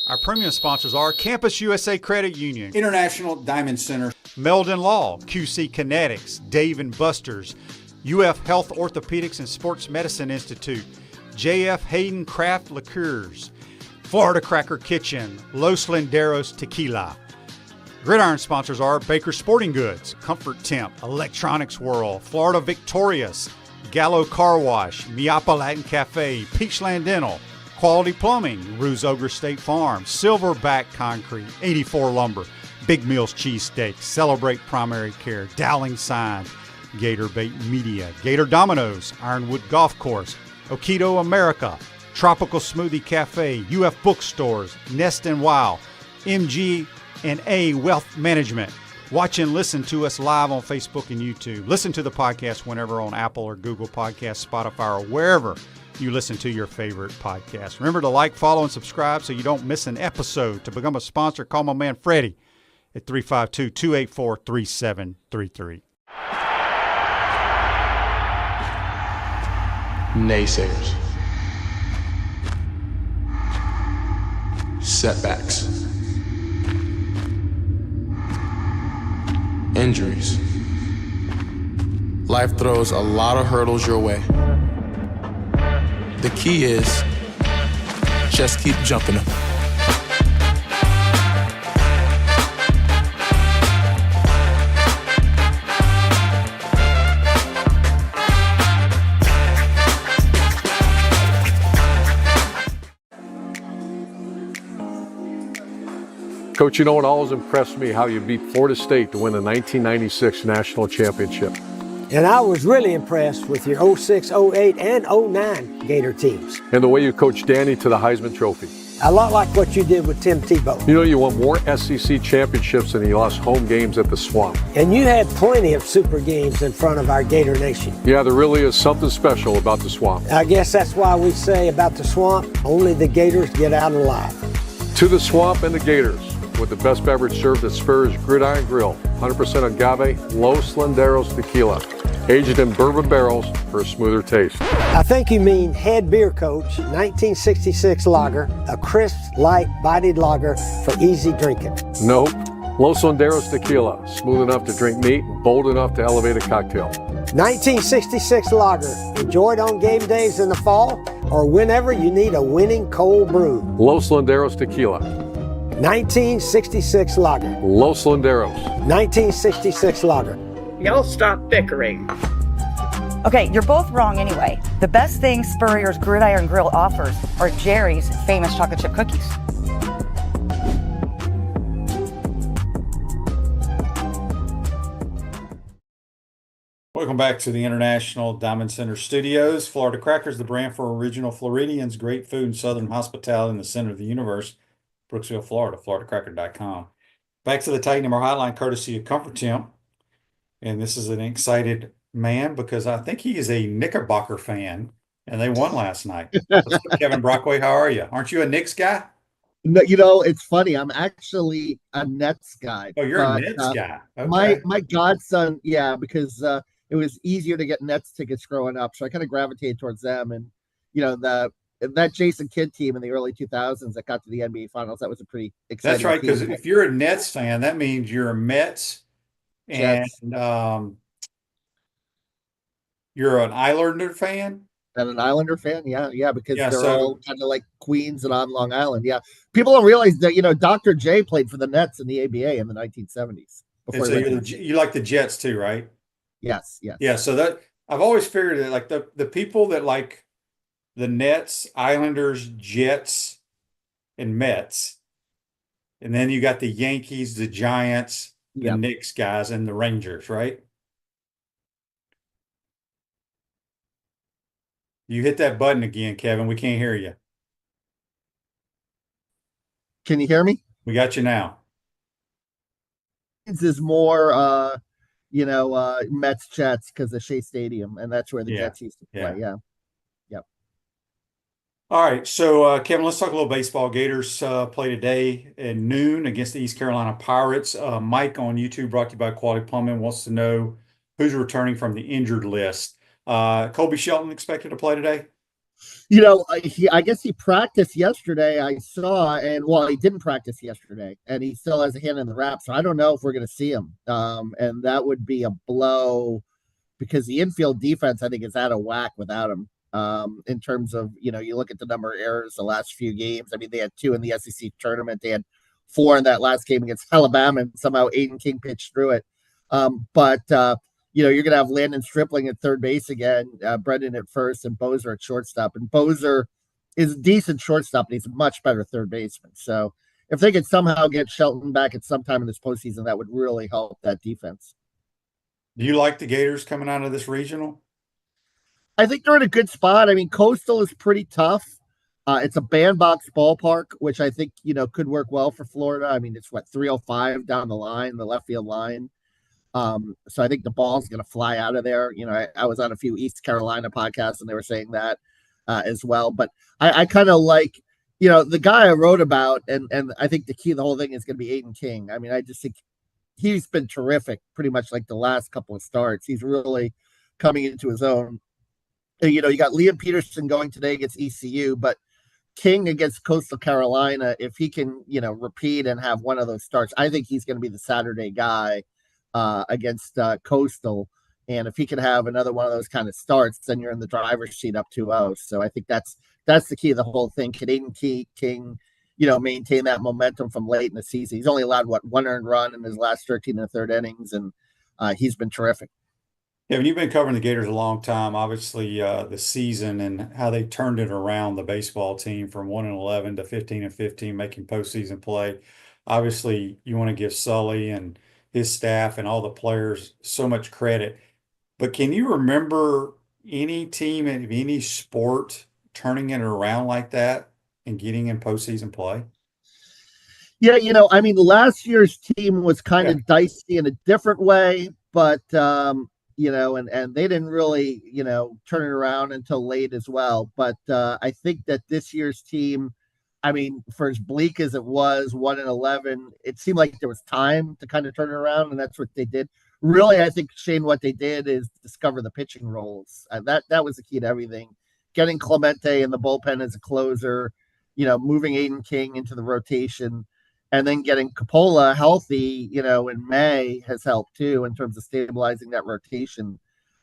Our premium sponsors are Campus USA Credit Union, International Diamond Center, Meldon Law, QC Kinetics, Dave & Buster's, UF Health Orthopedics and Sports Medicine Institute, JF Hayden Craft Liqueurs, Florida Cracker Kitchen, Los Linderos Tequila. Gridiron sponsors are Baker Sporting Goods, Comfort Temp, Electronics World, Florida Victorious, Gallo Car Wash, Miapa Latin Cafe, Peachland Dental, Quality Plumbing, Ruse Ogre State Farm, Silverback Concrete, 84 Lumber, Big Mills Cheesesteak, Celebrate Primary Care, Dowling Signs, Gator Bait Media, Gator Dominoes, Ironwood Golf Course, Okido America, Tropical Smoothie Cafe, UF Bookstores, Nest and Wow, MG&A Wealth Management. Watch and listen to us live on Facebook and YouTube. Listen to the podcast whenever on Apple or Google Podcasts, Spotify, or wherever you listen to your favorite podcast. Remember to like, follow, and subscribe so you don't miss an episode. To become a sponsor, call my man Freddie at 352-284-3733. Naysayers. Setbacks. Injuries. Life throws a lot of hurdles your way. The key is just keep jumping them. Coach, you know what always impressed me? How you beat Florida State to win the 1996 National Championship. And I was really impressed with your 06, 08, and 09 Gator teams. And the way you coached Danny to the Heisman Trophy. A lot like what you did with Tim Tebow. You know, you won more SEC championships than you lost home games at the Swamp. And you had plenty of super games in front of our Gator Nation. Yeah, there really is something special about the Swamp. I guess that's why we say about the Swamp, only the Gators get out alive. To the Swamp and the Gators, with the best beverage served at Spur's Gridiron Grill, 100% agave, Los Linderos tequila, aged in bourbon barrels for a smoother taste. I think you mean Head Beer Coach 1966 lager, a crisp, light, bodied lager for easy drinking. Nope. Los Linderos tequila, smooth enough to drink neat and bold enough to elevate a cocktail. 1966 lager, enjoyed on game days in the fall or whenever you need a winning cold brew. Los Linderos tequila. 1966 lager. Los Linderos. 1966 lager. Y'all stop bickering. Okay, you're both wrong anyway. The best thing Spurrier's Gridiron Grill offers are Jerry's famous chocolate chip cookies. Welcome back to the International Diamond Center Studios. Florida Crackers, the brand for original Floridians, great food and southern hospitality in the center of the universe. Brooksville, Florida, floridacracker.com. Back to the Titan Number Hotline, courtesy of Comfort Temp. And this is an excited man because I think he is a Knickerbocker fan, and they won last night. Kevin Brockway, how are you? Aren't you a Knicks guy? No, you know, it's funny. I'm actually a Nets guy. Oh, you're a Nets guy. Okay. My godson, yeah, because it was easier to get Nets tickets growing up, so I kind of gravitated towards them. And you know, that Jason Kidd team in the early 2000s that got to the NBA Finals, that was a pretty exciting. That's right, because if you're a Nets fan, that means you're a Mets and you're an Islander fan. And an Islander fan, yeah, because they're all kind of like Queens and on Long Island. Yeah, people don't realize that Dr. J played for the Nets in the ABA in the 1970s. And so you like the Jets too, right? Yes. Yeah, so that I've always figured that like the people that like the Nets, Islanders, Jets, and Mets, and then you got the Yankees, the Giants, the Knicks guys, and the Rangers, right? You hit that button again, Kevin. We can't hear you. Can you hear me? We got you now. Is more Mets Jets because of Shea Stadium, and that's where the Yeah, Jets used to play. Yeah. Yep. All right, so Kevin, let's talk a little baseball. Gators play today at noon against the East Carolina Pirates. Mike on YouTube, brought to you by Quality Plumbing, wants to know who's returning from the injured list. Colby Shelton expected to play today? I guess he practiced yesterday. I saw, and well, he didn't practice yesterday, and he still has a hand in the wrap. So I don't know if we're going to see him. And that would be a blow because the infield defense, I think, is out of whack without him. In terms of, you look at the number of errors the last few games. I mean, they had 2 in the SEC tournament. They had 4 in that last game against Alabama, and somehow Aiden King pitched through it. But you're going to have Landon Stripling at third base again, Brendan at first, and Bozer at shortstop. And Bozer is a decent shortstop, and he's a much better third baseman. So if they could somehow get Shelton back at some time in this postseason, that would really help that defense. Do you like the Gators coming out of this regional? I think they're in a good spot. I mean, Coastal is pretty tough. It's a bandbox ballpark, which I think, could work well for Florida. I mean, it's 305 down the line, the left field line. So I think the ball's going to fly out of there. I was on a few East Carolina podcasts and they were saying that as well. But I kind of like, the guy I wrote about, and I think the key of the whole thing is going to be Aiden King. I mean, I just think he's been terrific pretty much like the last couple of starts. He's really coming into his own. You got Liam Peterson going today against ECU, but King against Coastal Carolina, if he can, repeat and have one of those starts, I think he's going to be the Saturday guy against Coastal. And if he can have another one of those kind of starts, then you're in the driver's seat up 2-0. So I think that's the key of the whole thing. Can Aiden King, maintain that momentum from late in the season? He's only allowed, 1 earned run in his last 13 and a third innings, and he's been terrific. Kevin, you've been covering the Gators a long time. Obviously, the season and how they turned it around, the baseball team from 1-11 to 15-15, making postseason play. Obviously, you want to give Sully and his staff and all the players so much credit. But can you remember any team in any sport turning it around like that and getting in postseason play? Yeah, I mean, last year's team was kind of dicey in a different way, but and they didn't really, turn it around until late as well. But I think that this year's team, I mean, for as bleak as it was, 1-11, it seemed like there was time to kind of turn it around, and that's what they did. Really, I think, Shane, what they did is discover the pitching roles. That was the key to everything. Getting Clemente in the bullpen as a closer, moving Aiden King into the rotation, and then getting Coppola healthy, in May has helped too in terms of stabilizing that rotation.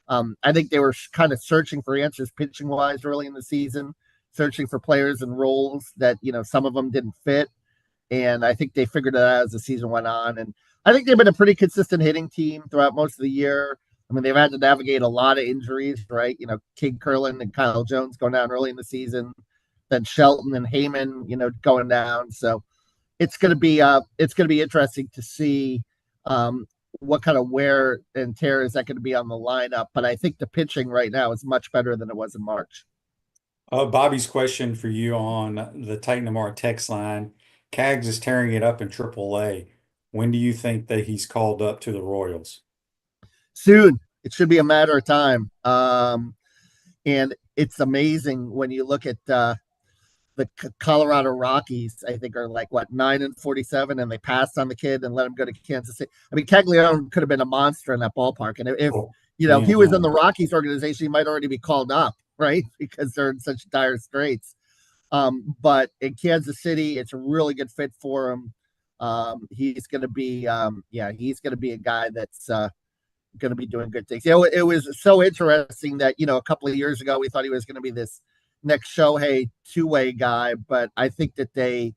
I think they were kind of searching for answers pitching wise early in the season, searching for players and roles that, some of them didn't fit. And I think they figured it out as the season went on. And I think they've been a pretty consistent hitting team throughout most of the year. I mean, they've had to navigate a lot of injuries, right? King Curlin and Kyle Jones going down early in the season, then Shelton and Heyman, going down. So it's going to be interesting to see what kind of wear and tear is that going to be on the lineup. But I think the pitching right now is much better than it was in March. Bobby's question for you on the Titan Tomorrow text line. Cags is tearing it up in AAA. When do you think that he's called up to the Royals? Soon. It should be a matter of time. And it's amazing when you look at the Colorado Rockies, I think, are 9-47, and they passed on the kid and let him go to Kansas City. I mean, Caglione could have been a monster in that ballpark. And if he was in the Rockies organization, he might already be called up, right? Because they're in such dire straits. But in Kansas City, it's a really good fit for him. He's going to be, he's going to be a guy that's going to be doing good things. It was so interesting that, a couple of years ago, we thought he was going to be this next Shohei two-way guy, but I think that they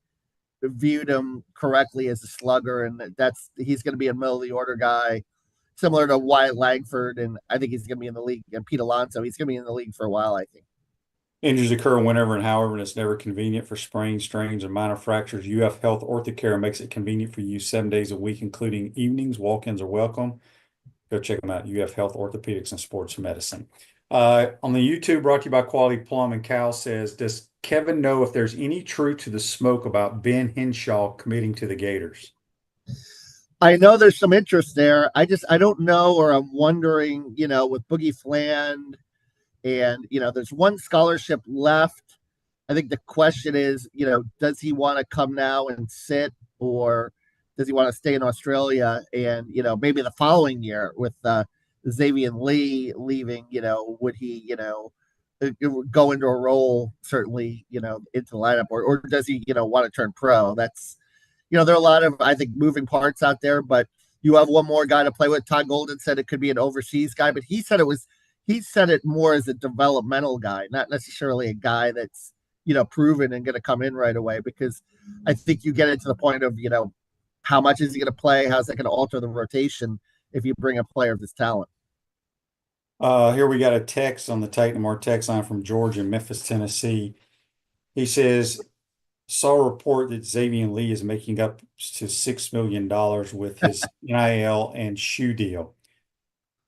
viewed him correctly as a slugger, and he's going to be a middle of the order guy, similar to Wyatt Langford, and I think he's going to be in the league. And Pete Alonso, he's going to be in the league for a while, I think. Injuries occur whenever and however, and it's never convenient for sprains, strains, and minor fractures. UF Health Orthocare makes it convenient for you 7 days a week, including evenings. Walk-ins are welcome. Go check them out. UF Health Orthopedics and Sports Medicine. On the YouTube, brought to you by Quality Plum, and Cal says, does Kevin know if there's any truth to the smoke about Ben Henshaw committing to the Gators? I know there's some interest there. I don't know, or I'm wondering, with Boogie Fland, and there's one scholarship left. I think the question is, does he want to come now and sit, or does he want to stay in Australia? And maybe the following year with Xavier Lee leaving, would he, go into a role certainly, into the lineup, or does he, want to turn pro? That's there are a lot of, I think, moving parts out there, but you have one more guy to play with. Todd Golden said it could be an overseas guy, but he said it more as a developmental guy, not necessarily a guy that's, proven and going to come in right away, because I think you get into the point of, how much is he going to play? How's that going to alter the rotation if you bring a player of this talent? Here we got a text on the Titan More text line from George in Memphis, Tennessee. He says, saw a report that Xavier Lee is making up to $6 million with his NIL and shoe deal.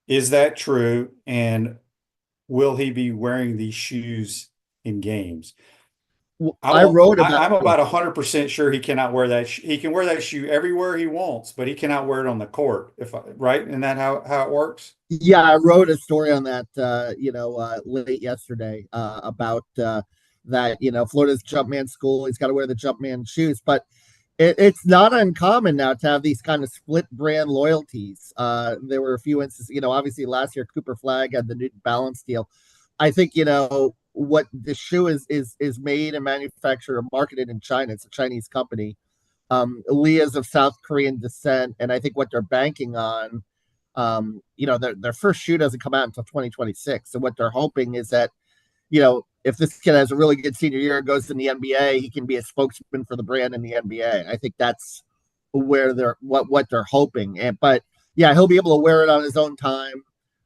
Is that true? And will he be wearing these shoes in games? I'm about 100% sure he cannot wear that. He can wear that shoe everywhere he wants, but he cannot wear it on the court. Right? Isn't that how it works? Yeah, I wrote a story on that, late yesterday about that. Florida's Jumpman school. He's got to wear the Jumpman shoes, but it's not uncommon now to have these kind of split brand loyalties. There were a few instances. Obviously last year Cooper Flag had the New Balance deal. I think what the shoe is made and manufactured or marketed in China. It's a Chinese company. Lee is of South Korean descent, and I think what they're banking on, their first shoe doesn't come out until 2026. So what they're hoping is that, if this kid has a really good senior year and goes in the NBA, he can be a spokesman for the brand in the NBA. I think that's where what they're hoping. But yeah, he'll be able to wear it on his own time.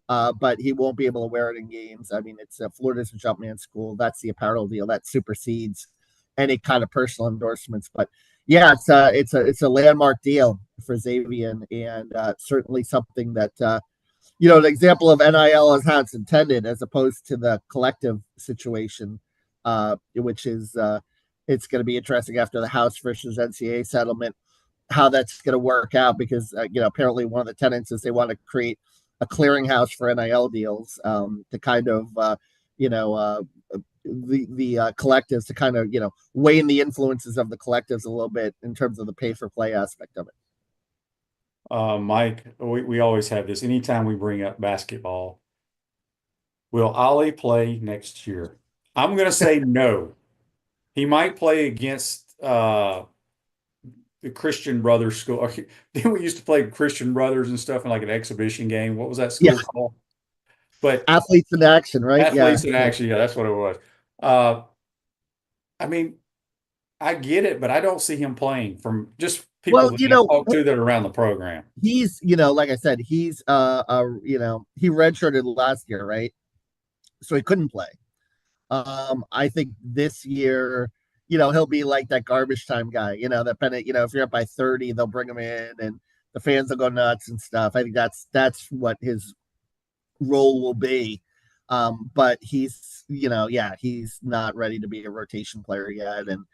But he won't be able to wear it in games. I mean, it's Florida's a Jumpman school. That's the apparel deal that supersedes any kind of personal endorsements. But yeah, it's a landmark deal for Xavier, and certainly something that an example of NIL as how it's intended, as opposed to the collective situation, which is it's going to be interesting after the House versus NCAA settlement, how that's going to work out, because apparently one of the tenets is they want to create a clearinghouse for NIL deals, to kind of the collectives, to kind of weigh in the influences of the collectives a little bit in terms of the pay for play aspect of it. Mike, we always have this. Anytime we bring up basketball, will Ollie play next year? I'm going to say no. He might play against the Christian Brothers school. Then we used to play Christian Brothers and stuff in like an exhibition game. What was that school called? But Athletes in Action, right? Athletes in Action. Yeah, that's what it was. I mean, I get it, but I don't see him playing from just people that I talk to that are around the program. He's, like I said, he's, he redshirted last year, right? So he couldn't play. I think this year, he'll be like that garbage time guy, that Bennett, if you're up by 30, they'll bring him in and the fans will go nuts and stuff. I think that's what his role will be. But he's, he's not ready to be a rotation player yet. And,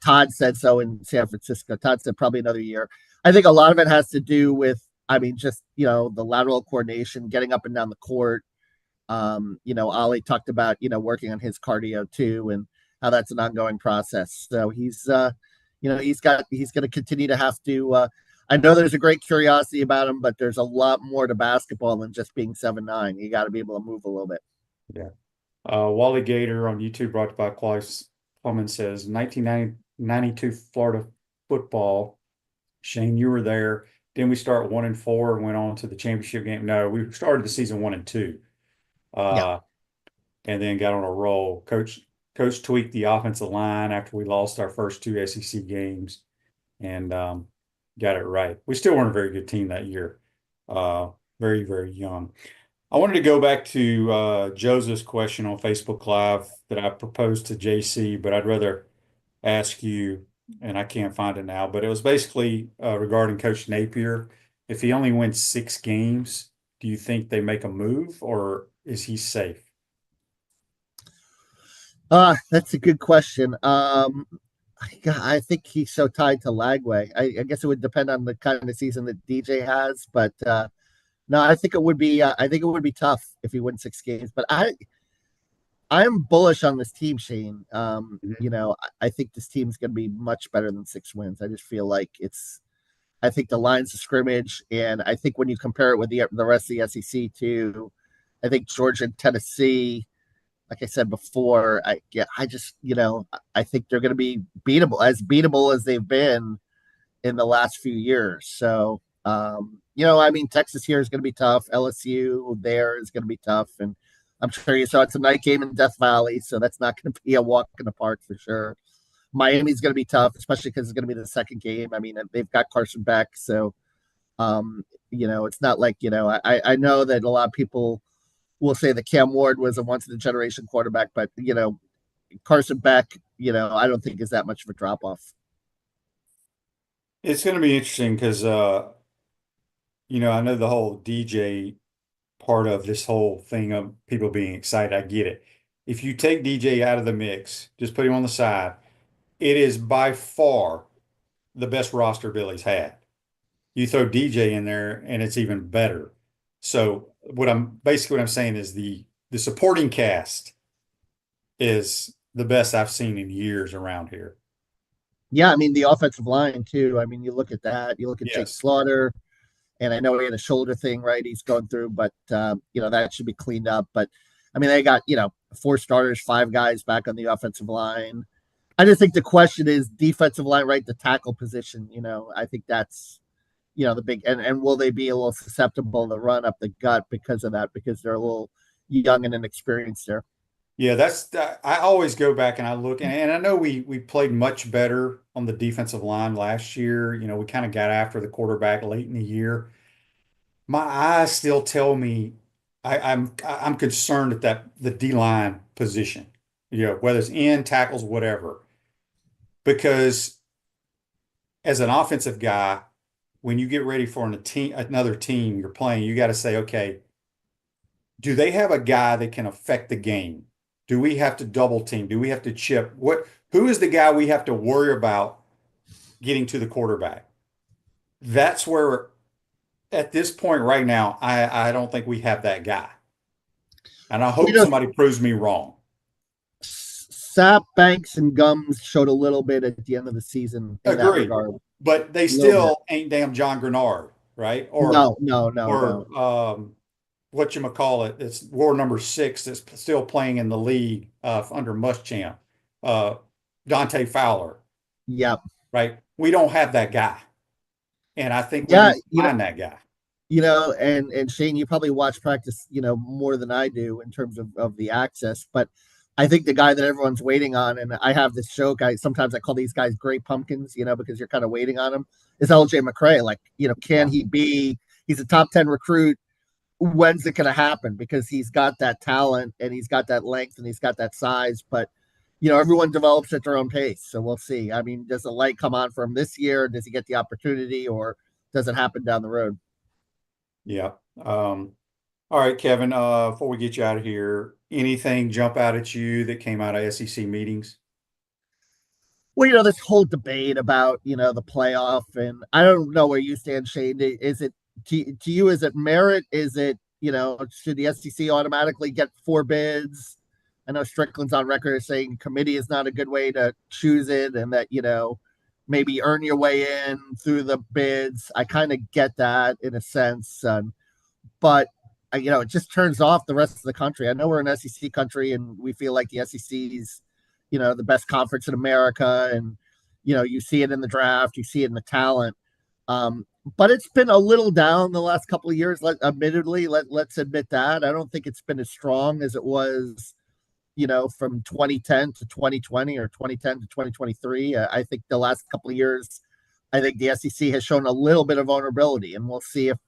Todd said so in San Francisco. Todd said probably another year. I think a lot of it has to do with, just, the lateral coordination, getting up and down the court. Ollie talked about, working on his cardio too, and how that's an ongoing process. So he's going to continue to have to, I know there's a great curiosity about him, but there's a lot more to basketball than just being 7'9". You got to be able to move a little bit. Yeah. Wally Gator on YouTube, brought to by Plumman, says 1992 Florida football. Shane, you were there. Didn't we start 1-4 and went on to the championship game? No, we started the season 1-2. And then got on a roll. Coach tweaked the offensive line after we lost our first 2 SEC games, and got it right. We still weren't a very good team that year. Very, very young. I wanted to go back to Joseph's question on Facebook Live that I proposed to JC, but I'd rather ask you, and I can't find it now, but it was basically regarding Coach Napier. If he only wins 6 games, do you think they make a move, or is he safe? That's a good question. I think he's so tied to Lagway. I guess it would depend on the kind of season that DJ has, but no, I think it would be. I think it would be tough if he wins 6 games. But I'm bullish on this team, Shane. Mhm. You know, I think this team's going to be much better than 6 wins. I just feel like it's. I think the lines of scrimmage, and I think when you compare it with the rest of the SEC too, I think Georgia and Tennessee, like I said before, I just I think they're going to be beatable as they've been in the last few years. So I mean, Texas here is going to be tough. LSU there is going to be tough, and I'm sure you saw it's a night game in Death Valley, so that's not going to be a walk in the park for sure. Miami's going to be tough, especially because it's going to be the second game. I mean, they've got Carson Beck, so it's not like I know that a lot of people will say that Cam Ward was a once in a generation quarterback, but Carson Beck, I don't think is that much of a drop off. It's going to be interesting because, I know the whole DJ part of this whole thing of people being excited. I get it. If you take DJ out of the mix, just put him on the side, it is by far the best roster Billy's had. You throw DJ in there and it's even better. So what I'm saying is the supporting cast is the best I've seen in years around here. Yeah, I mean the offensive line too. I mean, you look at that. You look at Jake Yes. Slaughter, and I know he had a shoulder thing, right? He's going through, but that should be cleaned up. But I mean, they got 4 starters, 5 guys back on the offensive line. I just think the question is defensive line, right? The tackle position. I think that's the big and will they be a little susceptible to run up the gut because of that? Because they're a little young and inexperienced there. Yeah, I always go back and I look and I know we played much better on the defensive line last year. We kind of got after the quarterback late in the year. My eyes still tell me I'm concerned at the D line position, whether it's in tackles, whatever. Because as an offensive guy, when you get ready for another team you're playing, you got to say, okay, do they have a guy that can affect the game? Do we have to double team? Do we have to chip? Who is the guy we have to worry about getting to the quarterback? That's where at this point right now, I don't think we have that guy. And I hope somebody proves me wrong. Sapp, Banks, and Gums showed a little bit at the end of the season in that regard. But they still ain't damn John Grenard, right? Or no. Whatchamacallit, it's war number 6 that's still playing in the league under Muschamp, Dante Fowler. Yep. Right. We don't have that guy. And I think we need to find that guy. And Shane, you probably watch practice, more than I do in terms of the access, but I think the guy that everyone's waiting on, and I have this joke, sometimes I call these guys great pumpkins, because you're kind of waiting on him, is LJ McCray. Like, can he be, he's a top 10 recruit. When's it going to happen? Because he's got that talent and he's got that length and he's got that size, but everyone develops at their own pace. So we'll see. I mean, does the light come on for him this year? Does he get the opportunity or does it happen down the road? Yeah. All right, Kevin, before we get you out of here, anything jump out at you that came out of SEC meetings? Well, this whole debate about, the playoff, and I don't know where you stand, Shane. Is it to you, is it merit? Is it, should the SEC automatically get 4 bids? I know Strickland's on record as saying committee is not a good way to choose it and that, maybe earn your way in through the bids. I kind of get that in a sense. But, it just turns off the rest of the country. I know we're an SEC country and we feel like the SEC is, the best conference in America. And, you see it in the draft, you see it in the talent. But it's been a little down the last couple of years. Let's admit that. I don't think it's been as strong as it was, from 2010 to 2020 or 2010 to 2023. I think the last couple of years, I think the SEC has shown a little bit of vulnerability, and we'll see if,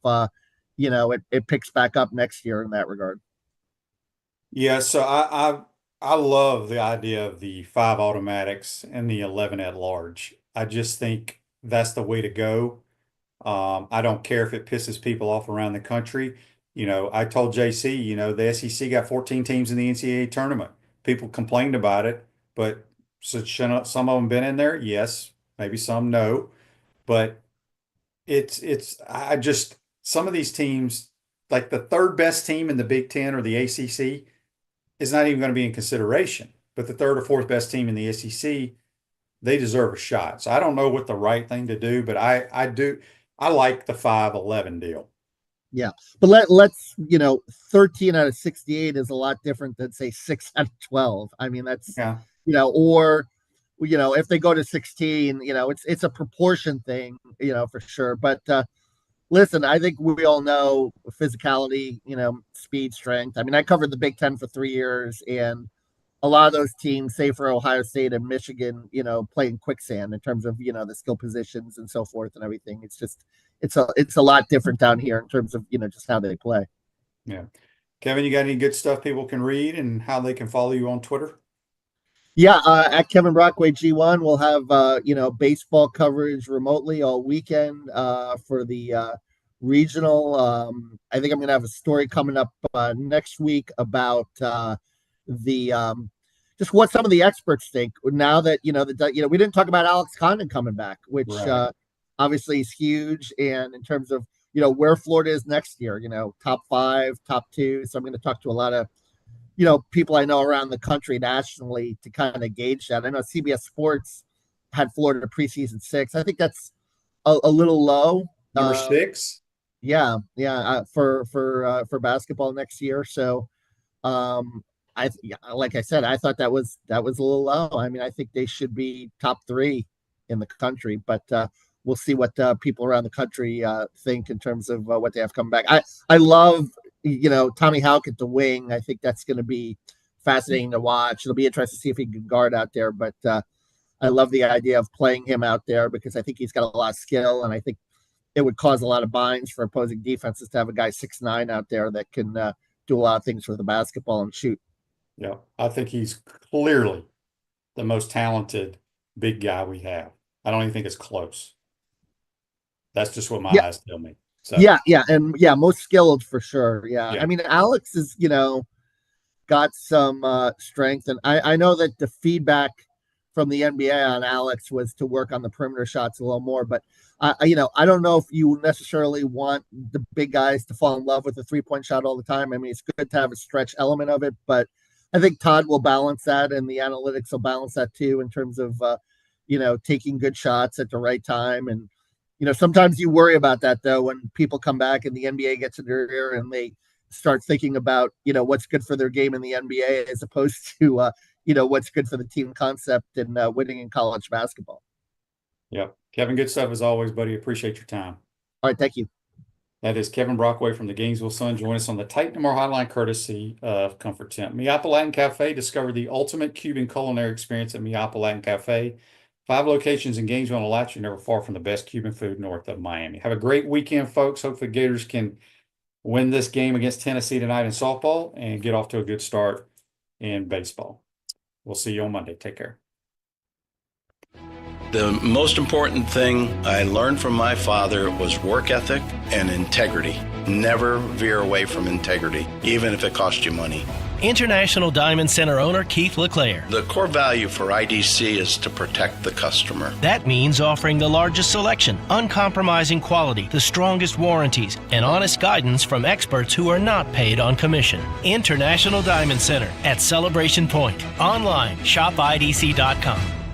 it picks back up next year in that regard. Yeah, so I love the idea of the 5 automatics and the 11 at large. I just think that's the way to go. I don't care if it pisses people off around the country. I told JC, the SEC got 14 teams in the NCAA tournament. People complained about it, but So some of them been in there? Yes. Maybe some no. But I just, some of these teams, like the third best team in the Big Ten or the ACC, is not even going to be in consideration. But the third or fourth best team in the SEC, they deserve a shot. So I don't know what the right thing to do, but I like the 5-11 deal. Yeah, but let's 13 out of 68 is a lot different than say 6 out of 12. I mean, that's or if they go to 16, it's a proportion thing, for sure. But listen, I think we all know physicality, speed, strength. I mean, I covered the Big Ten for 3 years, and a lot of those teams, say for Ohio State and Michigan, play in quicksand in terms of the skill positions and so forth and everything. It's just it's a lot different down here in terms of just how they play. Yeah, Kevin, you got any good stuff people can read and how they can follow you on Twitter? Yeah, at Kevin Brockway G1, we'll have baseball coverage remotely all weekend for the regional. I think I'm going to have a story coming up next week about just what some of the experts think now that we didn't talk about Alex Condon coming back, which obviously is huge, and in terms of where Florida is next year, top 5, top 2. So I'm going to talk to a lot of people I know around the country nationally to kind of gauge that. I know CBS Sports had Florida preseason 6. I think that's a little low. Number 6. Yeah, for basketball next year. So, like I said, I thought that was a little low. I mean, I think they should be top 3 in the country, but we'll see what people around the country think in terms of what they have coming back. I love Tommy Houck at the wing. I think that's going to be fascinating to watch. It'll be interesting to see if he can guard out there, but I love the idea of playing him out there because I think he's got a lot of skill, and I think it would cause a lot of binds for opposing defenses to have a guy 6'9" out there that can do a lot of things with the basketball and shoot. Yeah, I think he's clearly the most talented big guy we have. I don't even think it's close. That's just what my eyes tell me. So. And most skilled for sure. Yeah. I mean, Alex is, got some strength, and I know that the feedback from the NBA on Alex was to work on the perimeter shots a little more, but I don't know if you necessarily want the big guys to fall in love with the 3-point shot all the time. I mean, it's good to have a stretch element of it, but I think Todd will balance that, and the analytics will balance that too in terms of taking good shots at the right time. And sometimes you worry about that though when people come back and the NBA gets in their ear and they start thinking about what's good for their game in the NBA as opposed to what's good for the team concept and winning in college basketball. Yeah, Kevin, good stuff as always, buddy. Appreciate your time. All right, thank you. That is Kevin Brockway from the Gainesville Sun. Join us on the Titan More Hotline courtesy of Comfort Temp. Miapa Latin Cafe. Discover the ultimate Cuban culinary experience at Miapa Latin Cafe. 5 locations in Gainesville and Alachua, never far from the best Cuban food north of Miami. Have a great weekend, folks. Hopefully Gators can win this game against Tennessee tonight in softball and get off to a good start in baseball. We'll see you on Monday. Take care. The most important thing I learned from my father was work ethic and integrity. Never veer away from integrity, even if it costs you money. International Diamond Center owner Keith LeClaire. The core value for IDC is to protect the customer. That means offering the largest selection, uncompromising quality, the strongest warranties, and honest guidance from experts who are not paid on commission. International Diamond Center at Celebration Point. Online, shopidc.com.